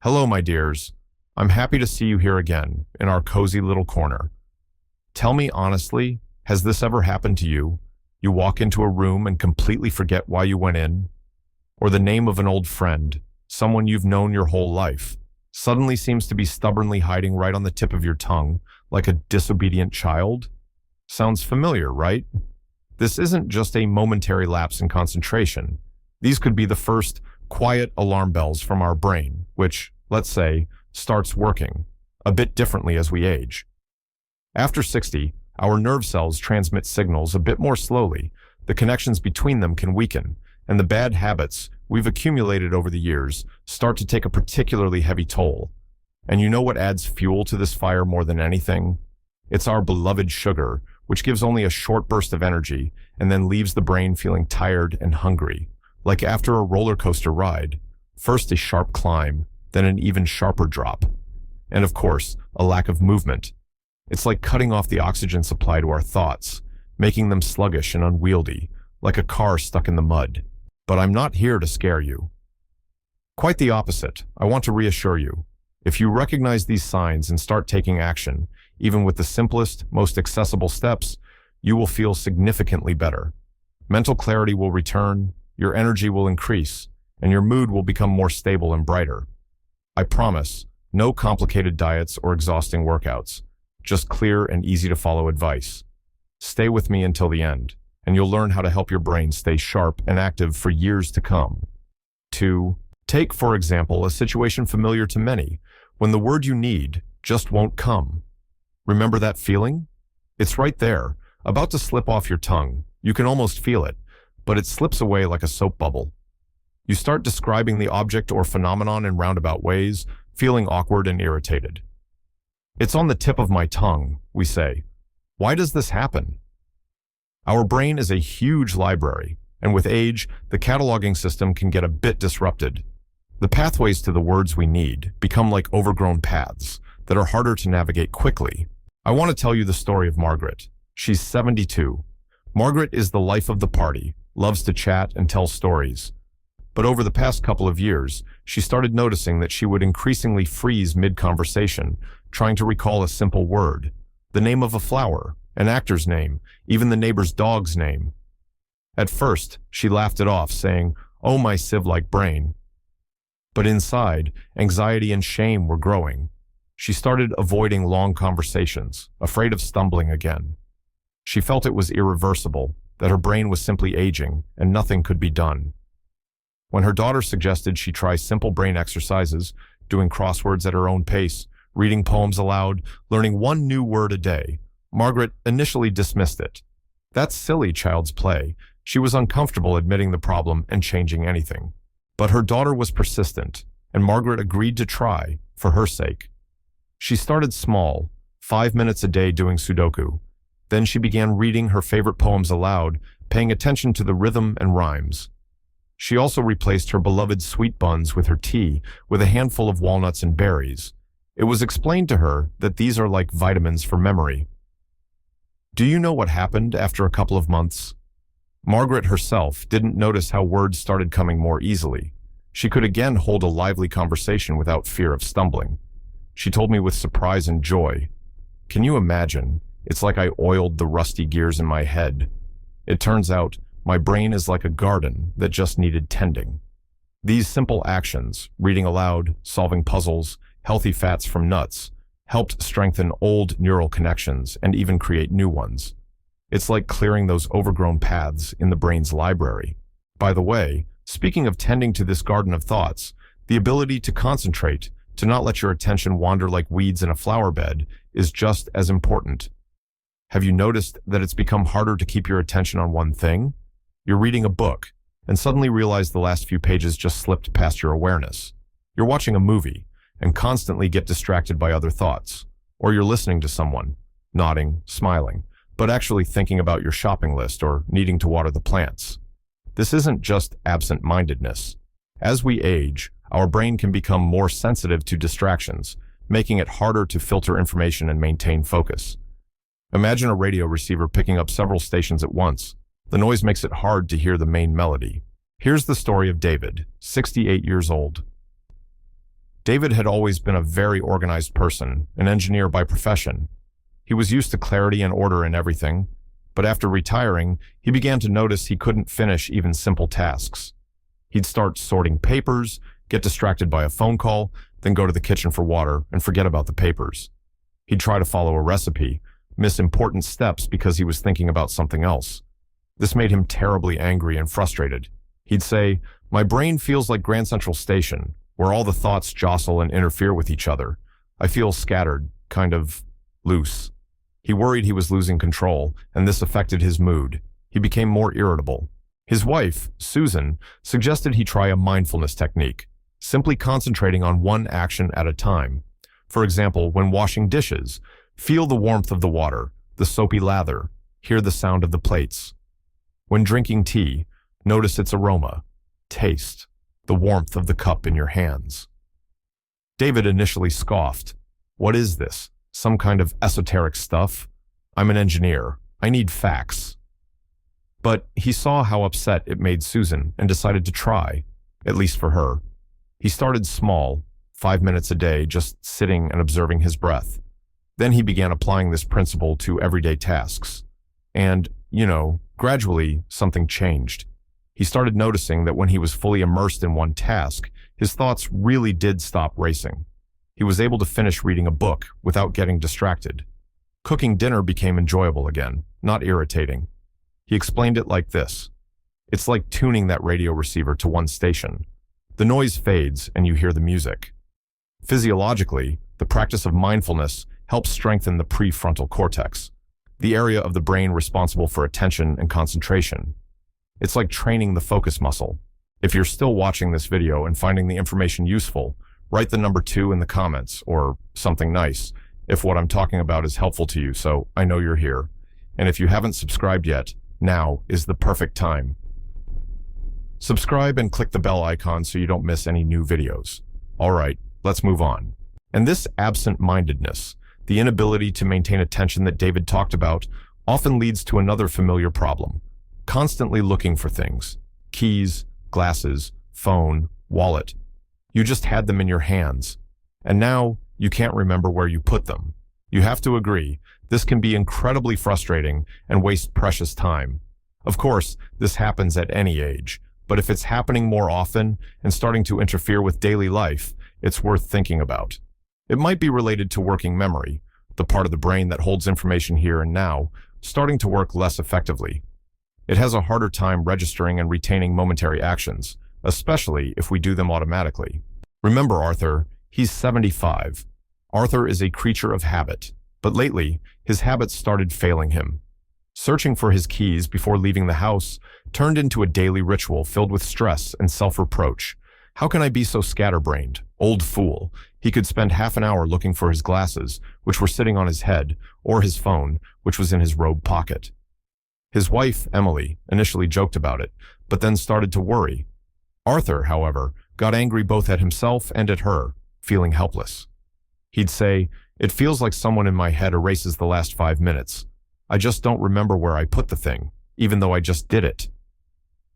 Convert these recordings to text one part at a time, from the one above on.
Hello, my dears. I'm happy to see you here again in our cozy little corner. Tell me honestly, has this ever happened to you? You walk into a room and completely forget why you went in? Or the name of an old friend, someone you've known your whole life, suddenly seems to be stubbornly hiding right on the tip of your tongue, like a disobedient child? Sounds familiar, right? This isn't just a momentary lapse in concentration. These could be the first quiet alarm bells from our brain, which, let's say, starts working a bit differently as we age. After 60, our nerve cells transmit signals a bit more slowly. The connections between them can weaken, and the bad habits we've accumulated over the years start to take a particularly heavy toll. And you know what adds fuel to this fire more than anything? It's our beloved sugar, which gives only a short burst of energy and then leaves the brain feeling tired and hungry. Like after a roller coaster ride, first a sharp climb, then an even sharper drop. And of course, a lack of movement. It's like cutting off the oxygen supply to our thoughts, making them sluggish and unwieldy, like a car stuck in the mud. But I'm not here to scare you. Quite the opposite. I want to reassure you. If you recognize these signs and start taking action, even with the simplest, most accessible steps, you will feel significantly better. Mental clarity will return, your energy will increase, and your mood will become more stable and brighter. I promise, no complicated diets or exhausting workouts, just clear and easy to follow advice. Stay with me until the end, and you'll learn how to help your brain stay sharp and active for years to come. 2. Take, for example, a situation familiar to many, when the word you need just won't come. Remember that feeling? It's right there, about to slip off your tongue. You can almost feel it, but it slips away like a soap bubble. You start describing the object or phenomenon in roundabout ways, feeling awkward and irritated. It's on the tip of my tongue, we say. Why does this happen? Our brain is a huge library, and with age, the cataloging system can get a bit disrupted. The pathways to the words we need become like overgrown paths that are harder to navigate quickly. I want to tell you the story of Margaret. She's 72. Margaret is the life of the party, loves to chat and tell stories. But over the past couple of years, she started noticing that she would increasingly freeze mid-conversation, trying to recall a simple word, the name of a flower, an actor's name, even the neighbor's dog's name. At first, she laughed it off, saying, "Oh, my sieve-like brain." But inside, anxiety and shame were growing. She started avoiding long conversations, afraid of stumbling again. She felt it was irreversible, that her brain was simply aging, and nothing could be done. When her daughter suggested she try simple brain exercises, doing crosswords at her own pace, reading poems aloud, learning one new word a day, Margaret initially dismissed it. That's silly child's play. She was uncomfortable admitting the problem and changing anything. But her daughter was persistent, and Margaret agreed to try, for her sake. She started small, 5 minutes a day doing Sudoku. Then she began reading her favorite poems aloud, paying attention to the rhythm and rhymes. She also replaced her beloved sweet buns with her tea with a handful of walnuts and berries. It was explained to her that these are like vitamins for memory. Do you know what happened after a couple of months? Margaret herself didn't notice how words started coming more easily. She could again hold a lively conversation without fear of stumbling. She told me with surprise and joy, "Can you imagine? It's like I oiled the rusty gears in my head. It turns out my brain is like a garden that just needed tending." These simple actions, reading aloud, solving puzzles, healthy fats from nuts, helped strengthen old neural connections and even create new ones. It's like clearing those overgrown paths in the brain's library. By the way, speaking of tending to this garden of thoughts, the ability to concentrate, to not let your attention wander like weeds in a flower bed, is just as important. Have you noticed that it's become harder to keep your attention on one thing? You're reading a book, and suddenly realize the last few pages just slipped past your awareness. You're watching a movie, and constantly get distracted by other thoughts. Or you're listening to someone, nodding, smiling, but actually thinking about your shopping list or needing to water the plants. This isn't just absent-mindedness. As we age, our brain can become more sensitive to distractions, making it harder to filter information and maintain focus. Imagine a radio receiver picking up several stations at once. The noise makes it hard to hear the main melody. Here's the story of David, 68 years old. David had always been a very organized person, an engineer by profession. He was used to clarity and order in everything, but after retiring, he began to notice he couldn't finish even simple tasks. He'd start sorting papers, get distracted by a phone call, then go to the kitchen for water and forget about the papers. He'd try to follow a recipe, miss important steps because he was thinking about something else. This made him terribly angry and frustrated. He'd say, "My brain feels like Grand Central Station, where all the thoughts jostle and interfere with each other. I feel scattered, kind of loose." He worried he was losing control, and this affected his mood. He became more irritable. His wife, Susan, suggested he try a mindfulness technique, simply concentrating on one action at a time. For example, when washing dishes, feel the warmth of the water, the soapy lather, hear the sound of the plates. When drinking tea, notice its aroma, taste, the warmth of the cup in your hands. David initially scoffed. "What is this? Some kind of esoteric stuff? I'm an engineer. I need facts." But he saw how upset it made Susan and decided to try, at least for her. He started small, 5 minutes a day, just sitting and observing his breath. Then he began applying this principle to everyday tasks. And, gradually something changed. He started noticing that when he was fully immersed in one task, his thoughts really did stop racing. He was able to finish reading a book without getting distracted. Cooking dinner became enjoyable again, not irritating. He explained it like this. It's like tuning that radio receiver to one station. The noise fades and you hear the music. Physiologically, the practice of mindfulness helps strengthen the prefrontal cortex, the area of the brain responsible for attention and concentration. It's like training the focus muscle. If you're still watching this video and finding the information useful, write the number 2 in the comments or something nice if what I'm talking about is helpful to you, so I know you're here. And if you haven't subscribed yet, now is the perfect time. Subscribe and click the bell icon so you don't miss any new videos. All right, let's move on. And this absent-mindedness, the inability to maintain attention that David talked about, often leads to another familiar problem. Constantly looking for things. Keys, glasses, phone, wallet. You just had them in your hands. And now you can't remember where you put them. You have to agree, this can be incredibly frustrating and waste precious time. Of course, this happens at any age, but if it's happening more often and starting to interfere with daily life, it's worth thinking about. It might be related to working memory, the part of the brain that holds information here and now, starting to work less effectively. It has a harder time registering and retaining momentary actions, especially if we do them automatically. Remember Arthur, he's 75. Arthur is a creature of habit, but lately, his habits started failing him. Searching for his keys before leaving the house turned into a daily ritual filled with stress and self-reproach. How can I be so scatterbrained? Old fool. He could spend half an hour looking for his glasses, which were sitting on his head, or his phone, which was in his robe pocket. His wife, Emily, initially joked about it, but then started to worry. Arthur, however, got angry both at himself and at her, feeling helpless. He'd say, "It feels like someone in my head erases the last 5 minutes. I just don't remember where I put the thing, even though I just did it."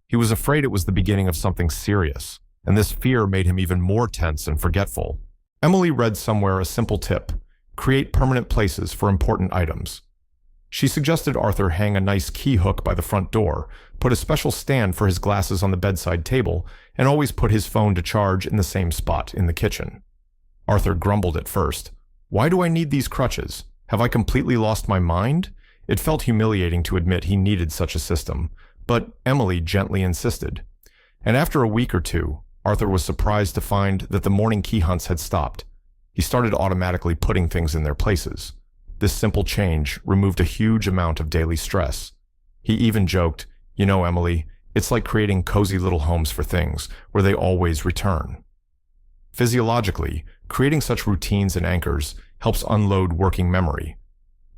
He was afraid it was the beginning of something serious, and this fear made him even more tense and forgetful. Emily read somewhere a simple tip: create permanent places for important items. She suggested Arthur hang a nice key hook by the front door, put a special stand for his glasses on the bedside table, and always put his phone to charge in the same spot in the kitchen. Arthur grumbled at first. "Why do I need these crutches? Have I completely lost my mind?" It felt humiliating to admit he needed such a system, but Emily gently insisted. And after a week or two, Arthur was surprised to find that the morning key hunts had stopped. He started automatically putting things in their places. This simple change removed a huge amount of daily stress. He even joked, Emily, it's like creating cozy little homes for things where they always return." Physiologically, creating such routines and anchors helps unload working memory.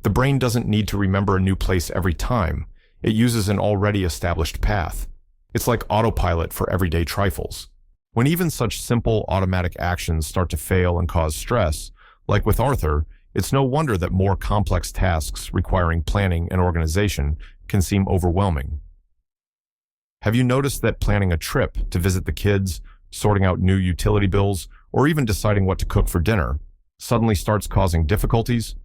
The brain doesn't need to remember a new place every time. It uses an already established path. It's like autopilot for everyday trifles. When even such simple automatic actions start to fail and cause stress, like with Arthur, it's no wonder that more complex tasks requiring planning and organization can seem overwhelming. Have you noticed that planning a trip to visit the kids, sorting out new utility bills, or even deciding what to cook for dinner, suddenly starts causing difficulties,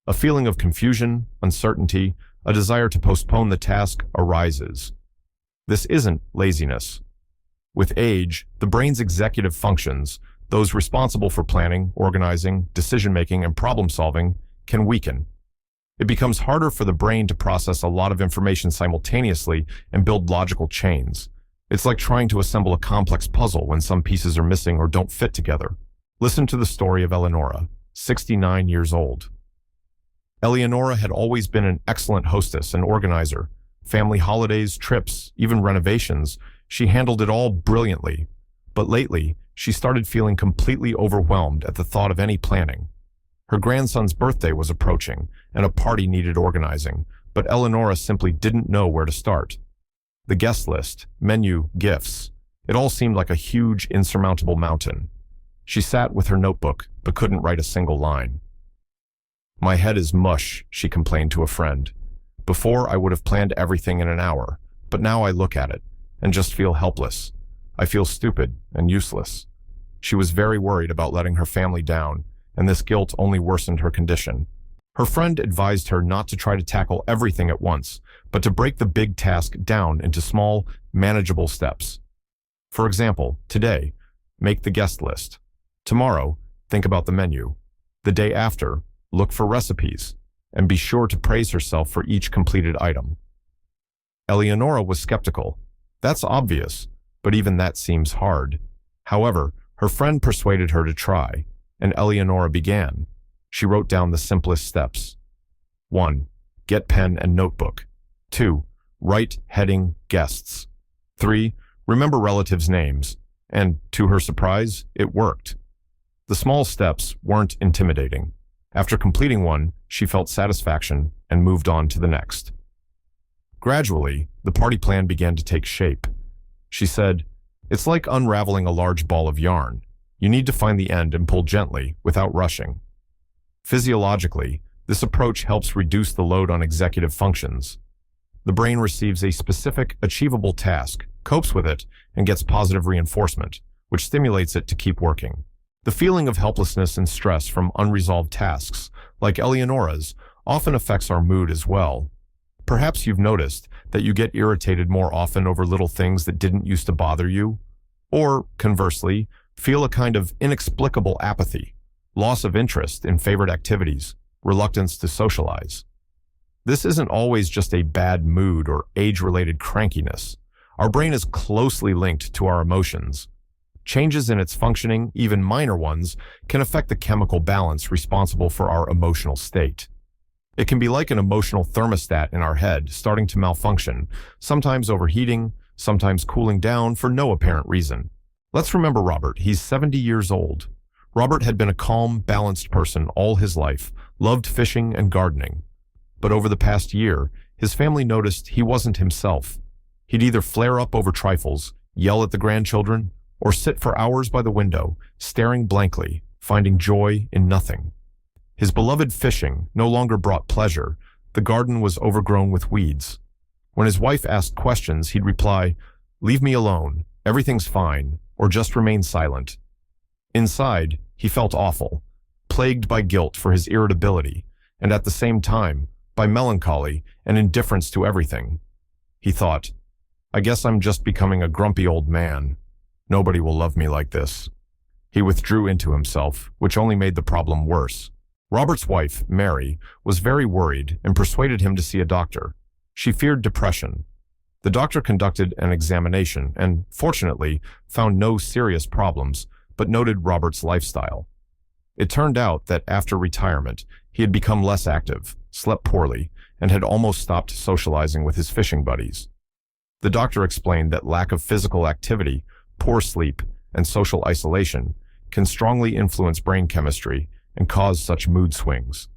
a feeling of confusion, uncertainty, a desire to postpone the task arises. This isn't laziness. With age, the brain's executive functions, those responsible for planning, organizing, decision-making, and problem-solving, can weaken. It becomes harder for the brain to process a lot of information simultaneously and build logical chains. It's like trying to assemble a complex puzzle when some pieces are missing or don't fit together. Listen to the story of Eleonora, 69 years old. Eleonora had always been an excellent hostess and organizer. Family holidays, trips, even renovations, she handled it all brilliantly. But lately, she started feeling completely overwhelmed at the thought of any planning. Her grandson's birthday was approaching, and a party needed organizing, but Eleonora simply didn't know where to start. The guest list, menu, gifts, it all seemed like a huge, insurmountable mountain. She sat with her notebook, but couldn't write a single line. "My head is mush," she complained to a friend. "Before, I would have planned everything in an hour, but now I look at it and just feel helpless. I feel stupid and useless." She was very worried about letting her family down, and this guilt only worsened her condition. Her friend advised her not to try to tackle everything at once, but to break the big task down into small, manageable steps. For example, today, make the guest list. Tomorrow, think about the menu. The day after, look for recipes, and be sure to praise herself for each completed item. Eleonora was skeptical. That's obvious, but even that seems hard. However, her friend persuaded her to try, and Eleonora began. She wrote down the simplest steps. 1. Get pen and notebook. 2. Write heading guests. 3. Remember relatives' names. And, to her surprise, it worked. The small steps weren't intimidating. After completing one, she felt satisfaction and moved on to the next. Gradually, the party plan began to take shape. She said, "It's like unraveling a large ball of yarn. You need to find the end and pull gently, without rushing." Physiologically, this approach helps reduce the load on executive functions. The brain receives a specific, achievable task, copes with it, and gets positive reinforcement, which stimulates it to keep working. The feeling of helplessness and stress from unresolved tasks, like Eleonora's, often affects our mood as well. Perhaps you've noticed that you get irritated more often over little things that didn't used to bother you, or, conversely, feel a kind of inexplicable apathy, loss of interest in favorite activities, reluctance to socialize. This isn't always just a bad mood or age-related crankiness. Our brain is closely linked to our emotions. Changes in its functioning, even minor ones, can affect the chemical balance responsible for our emotional state. It can be like an emotional thermostat in our head starting to malfunction, sometimes overheating, sometimes cooling down for no apparent reason. Let's remember Robert. He's 70 years old. Robert had been a calm, balanced person all his life, loved fishing and gardening. But over the past year, his family noticed he wasn't himself. He'd either flare up over trifles, yell at the grandchildren, or sit for hours by the window, staring blankly, finding joy in nothing. His beloved fishing no longer brought pleasure. The garden was overgrown with weeds. When his wife asked questions, he'd reply, "Leave me alone, everything's fine," or just remain silent. Inside, he felt awful, plagued by guilt for his irritability, and at the same time, by melancholy and indifference to everything. He thought, "I guess I'm just becoming a grumpy old man. Nobody will love me like this." He withdrew into himself, which only made the problem worse. Robert's wife, Mary, was very worried and persuaded him to see a doctor. She feared depression. The doctor conducted an examination and, fortunately, found no serious problems, but noted Robert's lifestyle. It turned out that after retirement, he had become less active, slept poorly, and had almost stopped socializing with his fishing buddies. The doctor explained that lack of physical activity, poor sleep, and social isolation can strongly influence brain chemistry and cause such mood swings.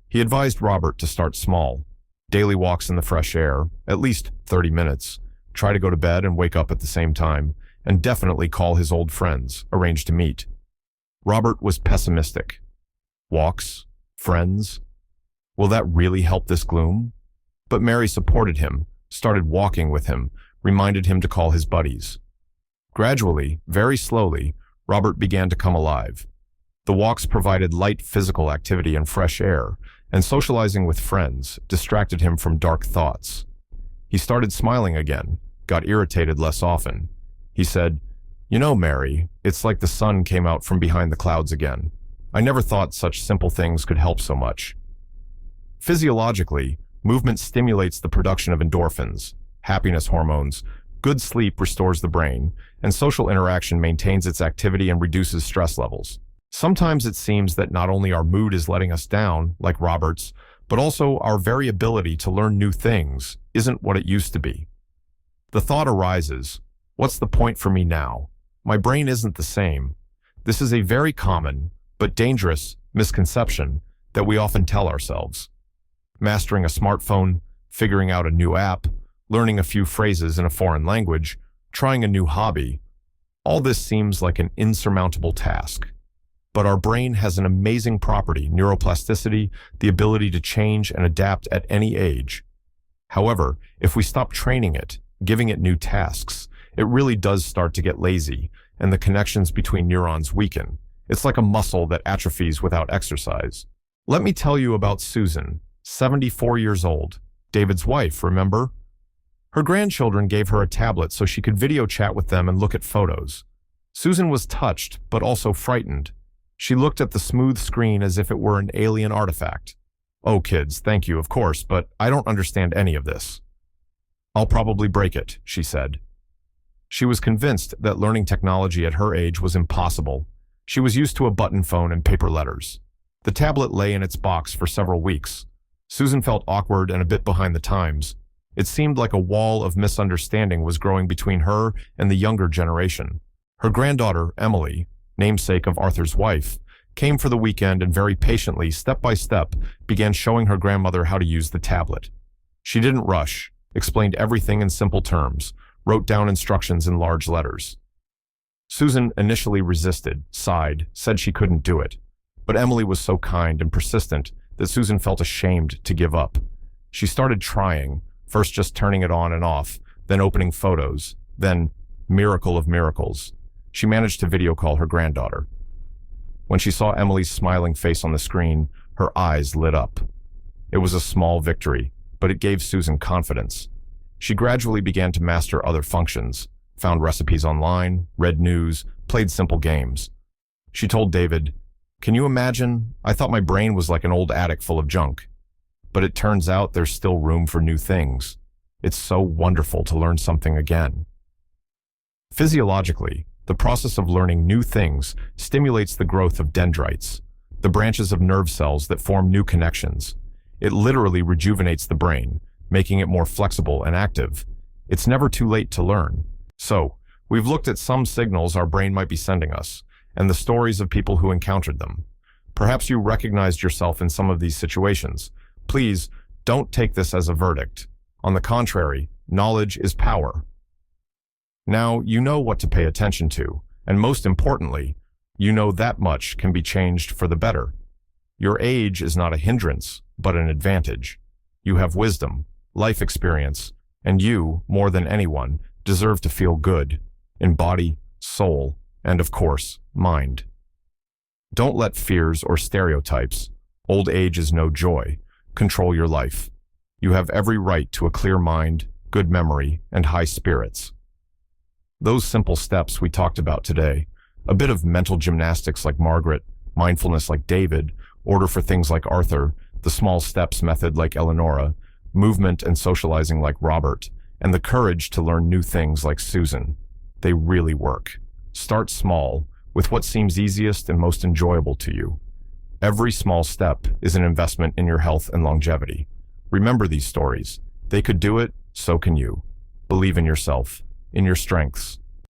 He advised Robert to start small, daily walks in the fresh air, at least 30 minutes, try to go to bed and wake up at the same time, and definitely call his old friends, arrange to meet. Robert was pessimistic. Walks? Friends? Will that really help this gloom? But Mary supported him, started walking with him, reminded him to call his buddies. Gradually, very slowly, Robert began to come alive. The walks provided light physical activity and fresh air, and socializing with friends distracted him from dark thoughts. He started smiling again, got irritated less often. He said, "You know, Mary, it's like the sun came out from behind the clouds again. I never thought such simple things could help so much." Physiologically, movement stimulates the production of endorphins, happiness hormones, good sleep restores the brain, and social interaction maintains its activity and reduces stress levels. Sometimes it seems that not only our mood is letting us down, like Robert's, but also our very ability to learn new things isn't what it used to be. The thought arises, what's the point for me now? My brain isn't the same. This is a very common, but dangerous, misconception that we often tell ourselves. Mastering a smartphone, figuring out a new app, learning a few phrases in a foreign language, trying a new hobby, all this seems like an insurmountable task. But our brain has an amazing property, neuroplasticity, the ability to change and adapt at any age. However, if we stop training it, giving it new tasks, it really does start to get lazy, and the connections between neurons weaken. It's like a muscle that atrophies without exercise. Let me tell you about Susan, 74 years old, David's wife, remember? Her grandchildren gave her a tablet so she could video chat with them and look at photos. Susan was touched, but also frightened. She looked at the smooth screen as if it were an alien artifact. "Oh, kids, thank you, of course, but I don't understand any of this." "I'll probably break it," she said. She was convinced that learning technology at her age was impossible. She was used to a button phone and paper letters. The tablet lay in its box for several weeks. Susan felt awkward and a bit behind the times. It seemed like a wall of misunderstanding was growing between her and the younger generation. Her granddaughter, Emily, namesake of Arthur's wife, came for the weekend and very patiently, step by step, began showing her grandmother how to use the tablet. She didn't rush, explained everything in simple terms, wrote down instructions in large letters. Susan initially resisted, sighed, said she couldn't do it. But Emily was so kind and persistent that Susan felt ashamed to give up. She started trying, first just turning it on and off, then opening photos, then, miracle of miracles, she managed to video call her granddaughter. When she saw Emily's smiling face on the screen, her eyes lit up. It was a small victory, but it gave Susan confidence. She gradually began to master other functions, found recipes online, read news, played simple games. She told David, "Can you imagine? I thought my brain was like an old attic full of junk. But it turns out there's still room for new things. It's so wonderful to learn something again." Physiologically, the process of learning new things stimulates the growth of dendrites, the branches of nerve cells that form new connections. It literally rejuvenates the brain, making it more flexible and active. It's never too late to learn. So, we've looked at some signals our brain might be sending us, and the stories of people who encountered them. Perhaps you recognized yourself in some of these situations. Please, don't take this as a verdict. On the contrary, knowledge is power. Now you know what to pay attention to, and most importantly, you know that much can be changed for the better. Your age is not a hindrance, but an advantage. You have wisdom, life experience, and you, more than anyone, deserve to feel good, in body, soul, and of course, mind. Don't let fears or stereotypes, "old age is no joy," control your life. You have every right to a clear mind, good memory, and high spirits. Those simple steps we talked about today, a bit of mental gymnastics like Margaret, mindfulness like David, order for things like Arthur, the small steps method like Eleonora, movement and socializing like Robert, and the courage to learn new things like Susan. They really work. Start small, with what seems easiest and most enjoyable to you. Every small step is an investment in your health and longevity. Remember these stories. They could do it, so can you. Believe in yourself, in your strengths,